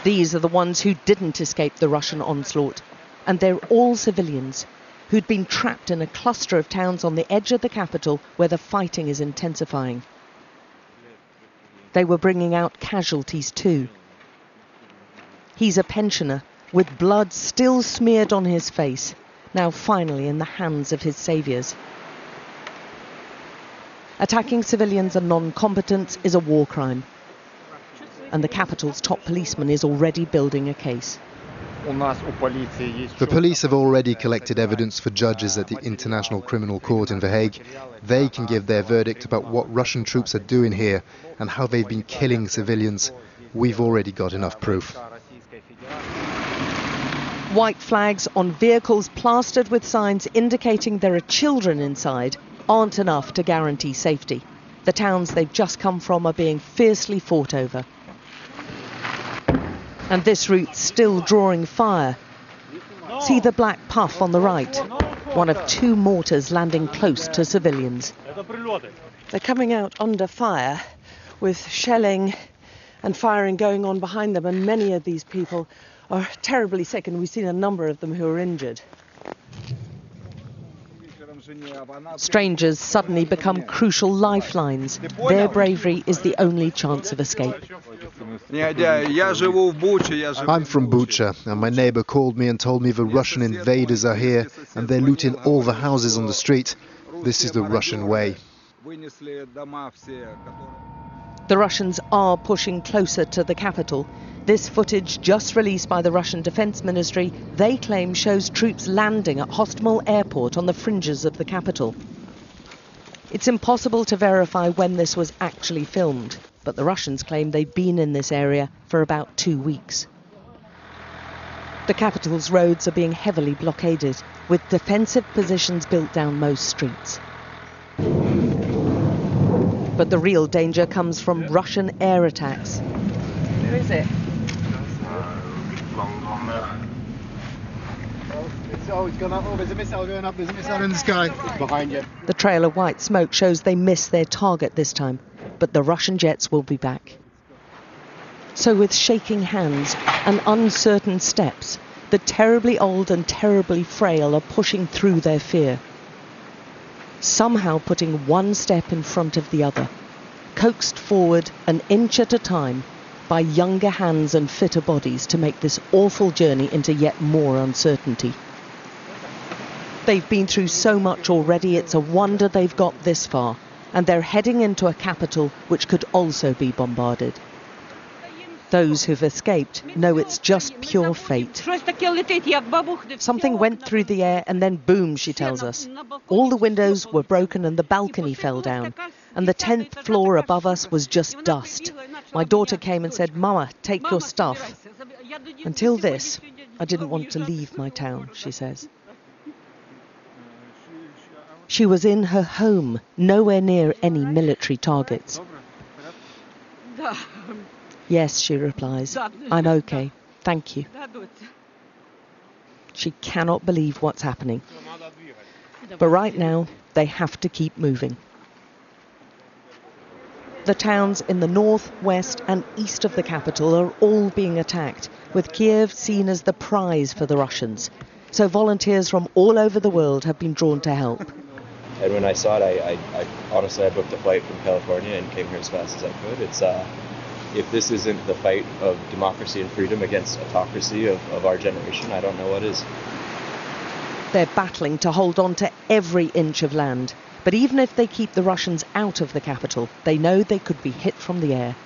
These are the ones who didn't escape the Russian onslaught. And they're all civilians who'd been trapped in a cluster of towns on the edge of the capital where the fighting is intensifying. They were bringing out casualties too. He's a pensioner with blood still smeared on his face, now finally in the hands of his saviours. Attacking civilians and non-combatants is a war crime. And the capital's top policeman is already building a case. The police have already collected evidence for judges at the International Criminal Court in The Hague. They can give their verdict about what Russian troops are doing here and how they've been killing civilians. We've already got enough proof. White flags on vehicles plastered with signs indicating there are children inside aren't enough to guarantee safety. The towns they've just come from are being fiercely fought over. And this route's still drawing fire. See the black puff on the right, one of 2 mortars landing close to civilians. They're coming out under fire with shelling and firing going on behind them, and many of these people are terribly sick, and we've seen a number of them who are injured. Strangers suddenly become crucial lifelines. Their bravery is the only chance of escape. I'm from Bucha, and my neighbour called me and told me the Russian invaders are here and they're looting all the houses on the street. This is the Russian way. The Russians are pushing closer to the capital. This footage, just released by the Russian Defence Ministry, they claim shows troops landing at Hostomel Airport on the fringes of the capital. It's impossible to verify when this was actually filmed, but the Russians claim they've been in this area for about 2 weeks. The capital's roads are being heavily blockaded, with defensive positions built down most streets. But the real danger comes from Russian air attacks. Where is it? Oh, it's gone up. Oh, there's a missile going up. There's a missile in the sky. It's behind you. The trail of white smoke shows they missed their target this time, but the Russian jets will be back. So with shaking hands and uncertain steps, the terribly old and terribly frail are pushing through their fear. Somehow putting one step in front of the other, coaxed forward an inch at a time by younger hands and fitter bodies to make this awful journey into yet more uncertainty. They've been through so much already, it's a wonder they've got this far, and they're heading into a capital which could also be bombarded. Those who've escaped know it's just pure fate. Something went through the air and then boom, she tells us. All the windows were broken and the balcony fell down, and the 10th floor above us was just dust. My daughter came and said, "Mama, take your stuff." Until this, I didn't want to leave my town, she says. She was in her home, nowhere near any military targets. "Yes," she replies, "I'm okay, thank you." She cannot believe what's happening. But right now, they have to keep moving. The towns in the north, west and east of the capital are all being attacked, with Kiev seen as the prize for the Russians. So volunteers from all over the world have been drawn to help. And when I saw it, I honestly booked a flight from California and came here as fast as I could. If this isn't the fight of democracy and freedom against autocracy of our generation, I don't know what is. They're battling to hold on to every inch of land. But even if they keep the Russians out of the capital, they know they could be hit from the air.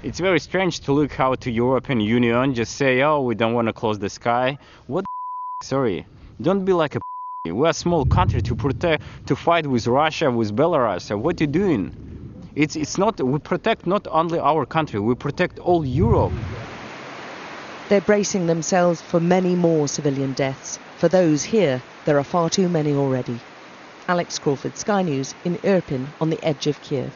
It's very strange to look how the European Union just say, "Oh, we don't want to close the sky." What the sorry, don't be like a we're a small country to fight with Russia, with Belarus. What are you doing? It's not, we protect not only our country, we protect all Europe. They're bracing themselves for many more civilian deaths. For those here, there are far too many already. Alex Crawford, Sky News in Irpin on the edge of Kiev.